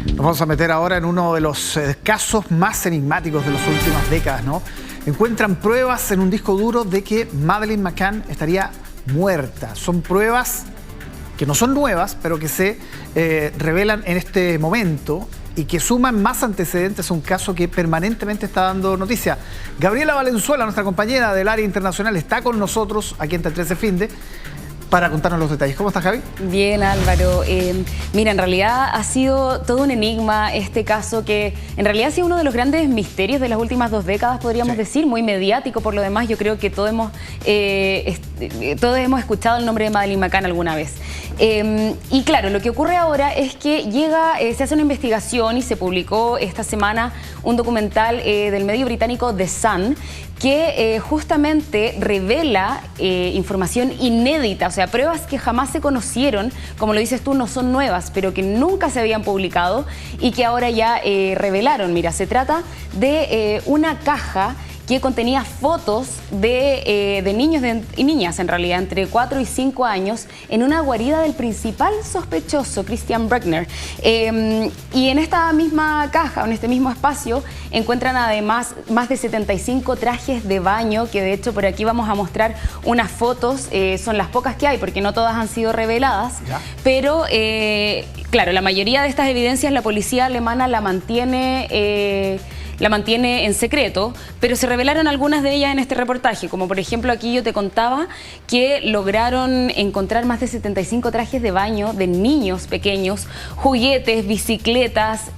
Nos vamos a meter ahora en uno de los casos más enigmáticos de las últimas décadas, ¿no? Encuentran pruebas en un disco duro de que Madeleine McCann estaría muerta. Son pruebas que no son nuevas, pero que se revelan en este momento y que suman más antecedentes a un caso que permanentemente está dando noticia. Gabriela Valenzuela, nuestra compañera del área internacional, está con nosotros aquí en 13 Finde para contarnos los detalles. ¿Cómo estás, Javi? Bien, Álvaro. Mira, en realidad ha sido todo un enigma este caso que en realidad ha sido uno de los grandes misterios de las últimas 2 décadas, podríamos decir, muy mediático por lo demás. Yo creo que todos hemos escuchado el nombre de Madeleine McCann alguna vez. Y claro, lo que ocurre ahora es que se hace una investigación y se publicó esta semana un documental del medio británico The Sun que justamente revela información inédita, o sea, pruebas que jamás se conocieron, como lo dices tú, no son nuevas, pero que nunca se habían publicado y que ahora ya revelaron. Mira, se trata de una caja que contenía fotos de niños y niñas, en realidad, entre 4 y 5 años, en una guarida del principal sospechoso, Christian Bruckner. Y en esta misma caja, en este mismo espacio, encuentran además más de 75 trajes de baño, que de hecho por aquí vamos a mostrar unas fotos, son las pocas que hay, porque no todas han sido reveladas, pero claro, la mayoría de estas evidencias la policía alemana la mantiene en secreto, pero se revelaron algunas de ellas en este reportaje, como por ejemplo aquí yo te contaba que lograron encontrar más de 75 trajes de baño de niños pequeños, juguetes, bicicletas,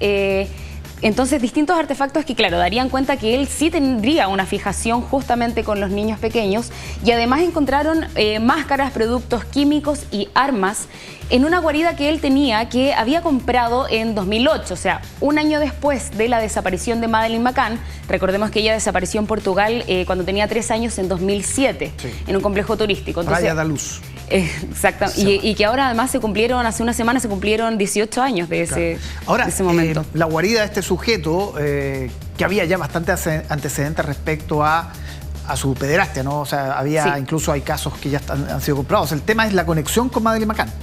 entonces distintos artefactos que claro, darían cuenta que él sí tendría una fijación justamente con los niños pequeños, y además encontraron máscaras, productos químicos y armas en una guarida que él tenía, que había comprado en 2008, o sea, un año después de la desaparición de Madeleine McCann. Recordemos que ella desapareció en Portugal cuando tenía 3 años en 2007, en un complejo turístico. Entonces, Praia da Luz. Exacto, y que ahora además hace una semana se cumplieron 18 años de ese momento. La guarida de este sujeto, que había ya bastante antecedentes respecto a su pederastia, ¿no? O sea, incluso hay casos que ya han sido comprobados. El tema es la conexión con Madeleine McCann.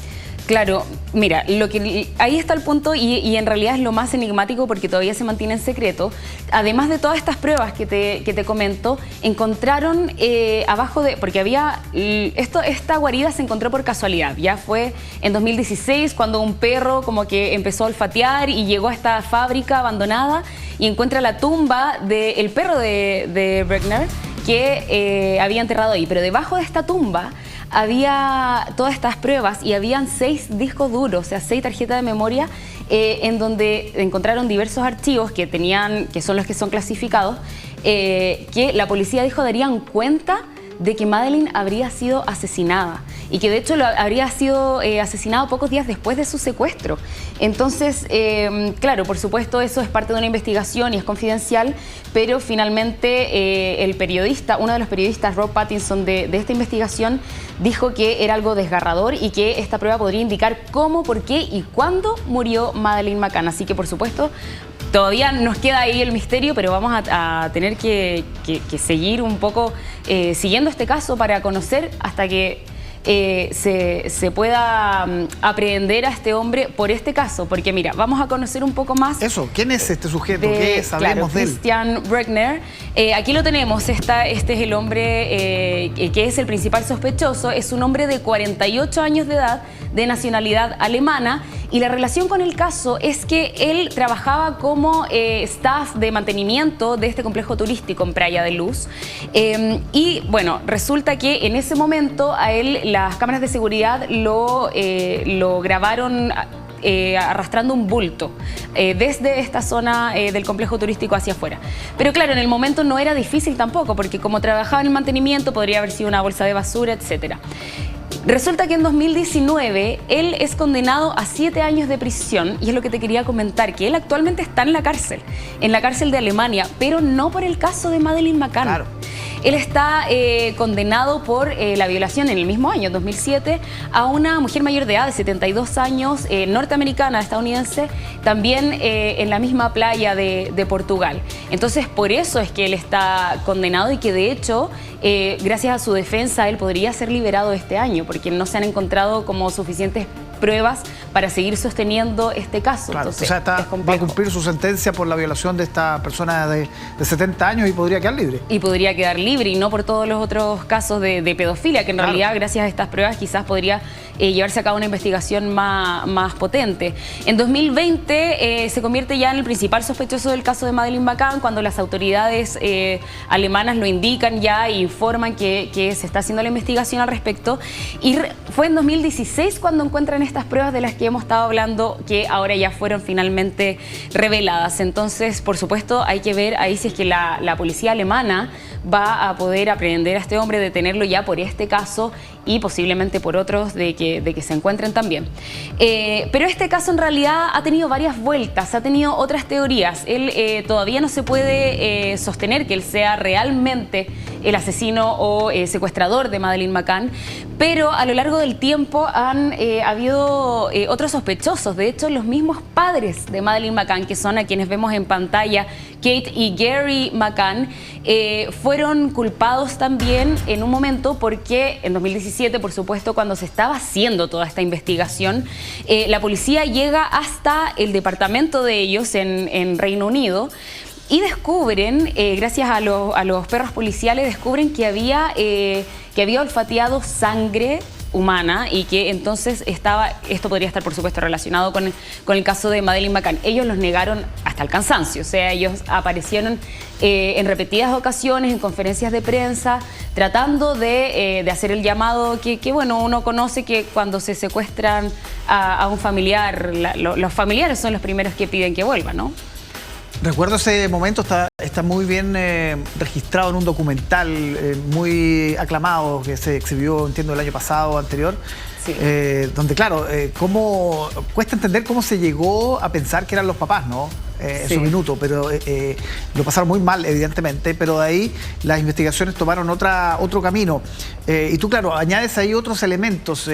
Claro, mira, ahí está el punto y en realidad es lo más enigmático porque todavía se mantiene en secreto. Además de todas estas pruebas que te comento, encontraron abajo porque esta guarida se encontró por casualidad. Ya fue en 2016 cuando un perro como que empezó a olfatear y llegó a esta fábrica abandonada y encuentra la tumba del perro de Bruckner que había enterrado ahí. Pero debajo de esta tumba había todas estas pruebas y habían 6 discos duros, o sea, 6 tarjetas de memoria en donde encontraron diversos archivos que son los que son clasificados, que la policía dijo darían cuenta de que Madeleine habría sido asesinada y que de hecho habría sido asesinado pocos días después de su secuestro. Entonces, claro, por supuesto eso es parte de una investigación y es confidencial, pero finalmente uno de los periodistas, Rob Pattinson, de esta investigación, dijo que era algo desgarrador y que esta prueba podría indicar cómo, por qué y cuándo murió Madeleine McCann. Así que, por supuesto, todavía nos queda ahí el misterio, pero vamos a tener que seguir un poco siguiendo este caso para conocer hasta que se pueda aprehender a este hombre por este caso. Porque mira, vamos a conocer un poco más. Eso, ¿quién es este sujeto? ¿Qué sabemos de él? Christian Bruckner. Aquí lo tenemos, este es el hombre que es el principal sospechoso. Es un hombre de 48 años de edad, de nacionalidad alemana. Y la relación con el caso es que él trabajaba como staff de mantenimiento de este complejo turístico en Praia da Luz. Y bueno, resulta que en ese momento a él las cámaras de seguridad lo grabaron arrastrando un bulto desde esta zona del complejo turístico hacia afuera. Pero claro, en el momento no era difícil tampoco, porque como trabajaba en el mantenimiento podría haber sido una bolsa de basura, etcétera. Resulta que en 2019 él es condenado a 7 años de prisión y es lo que te quería comentar, que él actualmente está en la cárcel de Alemania, pero no por el caso de Madeleine McCann. Claro. Él está condenado por la violación en el mismo año, 2007, a una mujer mayor de edad de 72 años, norteamericana, estadounidense, también en la misma playa de Portugal. Entonces, por eso es que él está condenado y que de hecho, gracias a su defensa, él podría ser liberado este año, porque no se han encontrado como suficientes pruebas para seguir sosteniendo este caso. Claro, Entonces, o sea, va a cumplir su sentencia por la violación de esta persona de 70 años y podría quedar libre. Y podría quedar libre, y no por todos los otros casos de pedofilia, que en realidad, gracias a estas pruebas, quizás podría llevarse a cabo una investigación más potente. En 2020 se convierte ya en el principal sospechoso del caso de Madeleine McCann, cuando las autoridades alemanas lo indican ya e informan que se está haciendo la investigación al respecto. Y fue en 2016 cuando encuentran estas pruebas de las que hemos estado hablando, que ahora ya fueron finalmente reveladas. Entonces, por supuesto, hay que ver ahí si es que la policía alemana va a poder aprehender a este hombre, detenerlo ya por este caso y posiblemente por otros de que se encuentren también. Pero este caso en realidad ha tenido varias vueltas, ha tenido otras teorías. Él todavía no se puede sostener que él sea realmente el asesino o secuestrador de Madeleine McCann, pero a lo largo del tiempo han habido otros sospechosos. De hecho, los mismos padres de Madeleine McCann, que son a quienes vemos en pantalla, Kate y Gary McCann, fueron culpados también en un momento porque en 2017, por supuesto, cuando se estaba haciendo toda esta investigación, la policía llega hasta el departamento de ellos en Reino Unido y descubren, gracias a los perros policiales, descubren que había olfateado sangre humana y que entonces esto podría estar por supuesto relacionado con el caso de Madeleine McCann. Ellos los negaron hasta el cansancio, o sea, ellos aparecieron en repetidas ocasiones en conferencias de prensa tratando de hacer el llamado que bueno, uno conoce, que cuando se secuestran a un familiar, los familiares son los primeros que piden que vuelvan, ¿no? Recuerdo ese momento, está muy bien registrado en un documental muy aclamado que se exhibió, entiendo, el año pasado o anterior. Sí. Donde, claro, cuesta entender cómo se llegó a pensar que eran los papás, ¿no? En su minuto, pero lo pasaron muy mal, evidentemente, pero de ahí las investigaciones tomaron otro camino. Y tú, claro, añades ahí otros elementos.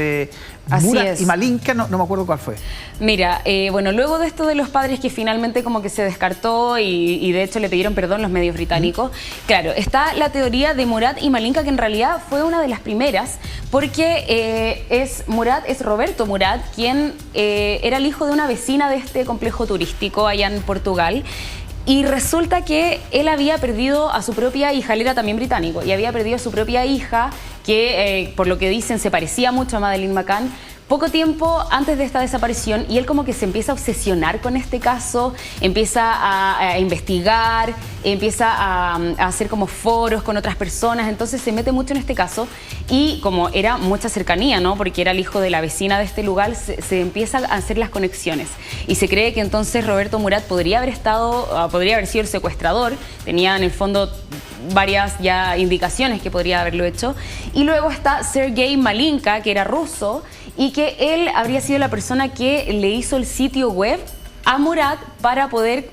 Murat y Malinka, no me acuerdo cuál fue. Mira, bueno, luego de esto de los padres que finalmente como que se descartó y de hecho le pidieron perdón los medios británicos, claro, está la teoría de Murat y Malinka, que en realidad fue una de las primeras, porque Murat es Roberto Murat, quien era el hijo de una vecina de este complejo turístico allá en Portugal. Y resulta que él había perdido a su propia hija, él era también británico, y había perdido a su propia hija, que por lo que dicen se parecía mucho a Madeleine McCann, poco tiempo antes de esta desaparición, y él como que se empieza a obsesionar con este caso, empieza a investigar, empieza a hacer como foros con otras personas, entonces se mete mucho en este caso y como era mucha cercanía, ¿no? Porque era el hijo de la vecina de este lugar, se empiezan a hacer las conexiones y se cree que entonces Roberto Murat podría haber sido el secuestrador, tenía en el fondo varias ya indicaciones que podría haberlo hecho. Y luego está Sergei Malinka, que era ruso, y que él habría sido la persona que le hizo el sitio web a Murat para poder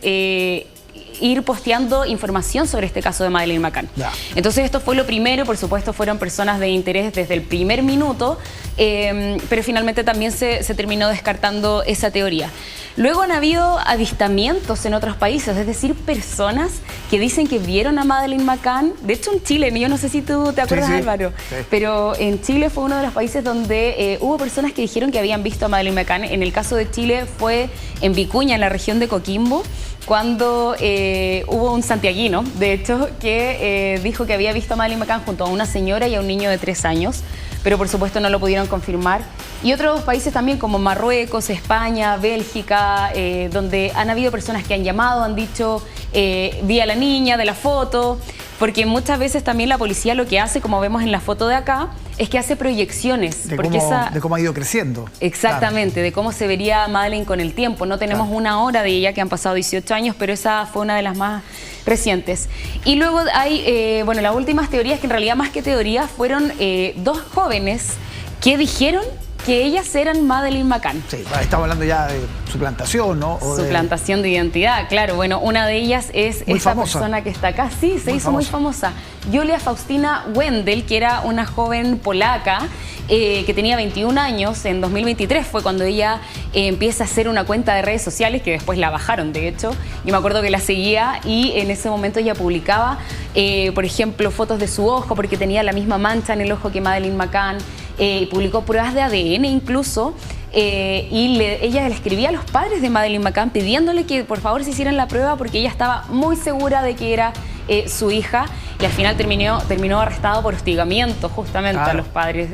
ir posteando información sobre este caso de Madeleine McCann. Yeah. Entonces esto fue lo primero, por supuesto fueron personas de interés desde el primer minuto, pero finalmente también se terminó descartando esa teoría. Luego han habido avistamientos en otros países, es decir, personas que dicen que vieron a Madeleine McCann, de hecho en Chile, yo no sé si tú te acuerdas, sí, Álvaro, sí. Pero en Chile fue uno de los países donde hubo personas que dijeron que habían visto a Madeleine McCann. En el caso de Chile fue en Vicuña, en la región de Coquimbo, cuando hubo un santiaguino, de hecho, que dijo que había visto a Madeleine McCann junto a una señora y a un niño de 3 años, pero por supuesto no lo pudieron confirmar. Y otros países también como Marruecos, España, Bélgica, donde han habido personas que han llamado, han dicho, vi a la niña de la foto, porque muchas veces también la policía lo que hace, como vemos en la foto de acá, es que hace proyecciones. De cómo ha ido creciendo. Exactamente, claro. De cómo se vería Madeleine con el tiempo. No tenemos una hora de ella, que han pasado 18 años, pero esa fue una de las más recientes. Y luego hay, bueno, las últimas teorías, que en realidad más que teorías, fueron 2 jóvenes que dijeron que ellas eran Madeleine McCann. Sí, estamos hablando ya de suplantación, ¿no? Suplantación de identidad, claro. Bueno, una de ellas es esta persona que está acá. Sí, se hizo muy famosa. Julia Faustina Wendel, que era una joven polaca que tenía 21 años. En 2023 fue cuando ella empieza a hacer una cuenta de redes sociales, que después la bajaron, de hecho. Yo me acuerdo que la seguía y en ese momento ella publicaba, por ejemplo, fotos de su ojo, porque tenía la misma mancha en el ojo que Madeleine McCann. Publicó pruebas de ADN incluso, ella le escribía a los padres de Madeleine McCann pidiéndole que por favor se hicieran la prueba porque ella estaba muy segura de que era su hija, y al final terminó arrestado por hostigamiento justamente a los padres,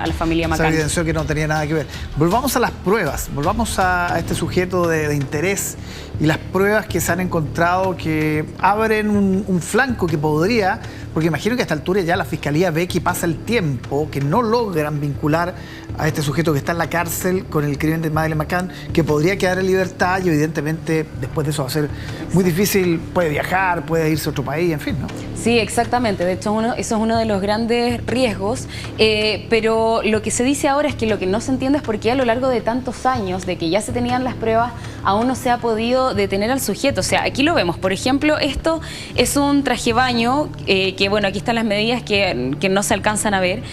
a la familia McCann. Se evidenció que no tenía nada que ver. Volvamos a las pruebas, volvamos a este sujeto de interés y las pruebas que se han encontrado que abren un flanco que podría, porque imagino que a esta altura ya la Fiscalía ve que pasa el tiempo, que no logran vincular a este sujeto que está en la cárcel con el crimen de Madeleine McCann, que podría quedar en libertad y evidentemente después de eso va a ser muy difícil, puede viajar, puede irse a otro país, en fin, ¿no? Sí, exactamente. De hecho, eso es uno de los grandes riesgos. Pero lo que se dice ahora es que lo que no se entiende es por qué a lo largo de tantos años, de que ya se tenían las pruebas, aún no se ha podido detener al sujeto. O sea, aquí lo vemos. Por ejemplo, esto es un traje baño, que bueno, aquí están las medidas que no se alcanzan a ver,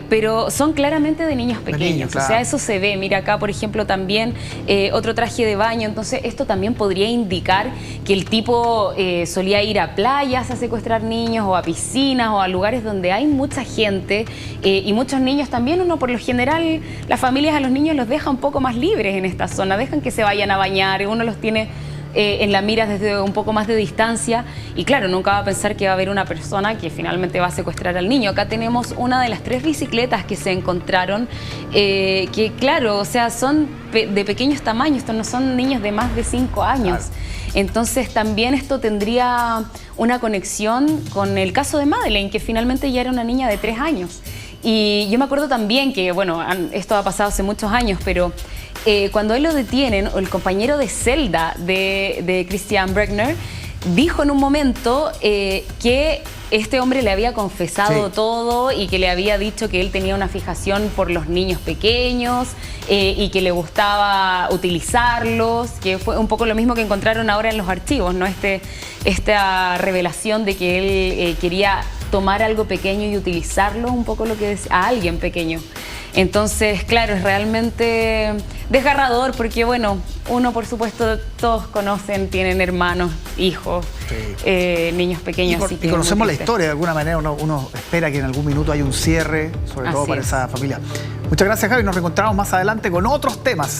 pero son claramente de niños pequeños. Claro. O sea, eso se ve. Mira acá, por ejemplo, también otro traje de baño. Entonces, esto también podría indicar que el tipo solía ir a playas a secuestrar niños, o a piscinas, o a lugares donde hay mucha gente y muchos niños también. Uno, por lo general, las familias a los niños los deja un poco más libres en esta zona, dejan que se vayan a bañar, uno los tiene en la mira desde un poco más de distancia, y claro, nunca va a pensar que va a haber una persona que finalmente va a secuestrar al niño. Acá tenemos una de las 3 bicicletas que se encontraron, que claro, o sea, son de pequeños tamaños, estos no son niños de más de 5 años. Claro. Entonces también esto tendría una conexión con el caso de Madeleine, que finalmente ya era una niña de 3 años. Y yo me acuerdo también que, bueno, esto ha pasado hace muchos años, pero cuando él lo detienen, el compañero de celda de Christian Bregner dijo en un momento que este hombre le había confesado todo y que le había dicho que él tenía una fijación por los niños pequeños y que le gustaba utilizarlos, que fue un poco lo mismo que encontraron ahora en los archivos, ¿no? Esta revelación de que él quería tomar algo pequeño y utilizarlo, un poco lo que decía, a alguien pequeño. Entonces, claro, es realmente desgarrador porque, bueno, uno, por supuesto, todos conocen, tienen hermanos, hijos, niños pequeños. Y conocemos la historia, de alguna manera uno espera que en algún minuto haya un cierre, sobre todo para esa familia. Muchas gracias, Javi, nos reencontramos más adelante con otros temas.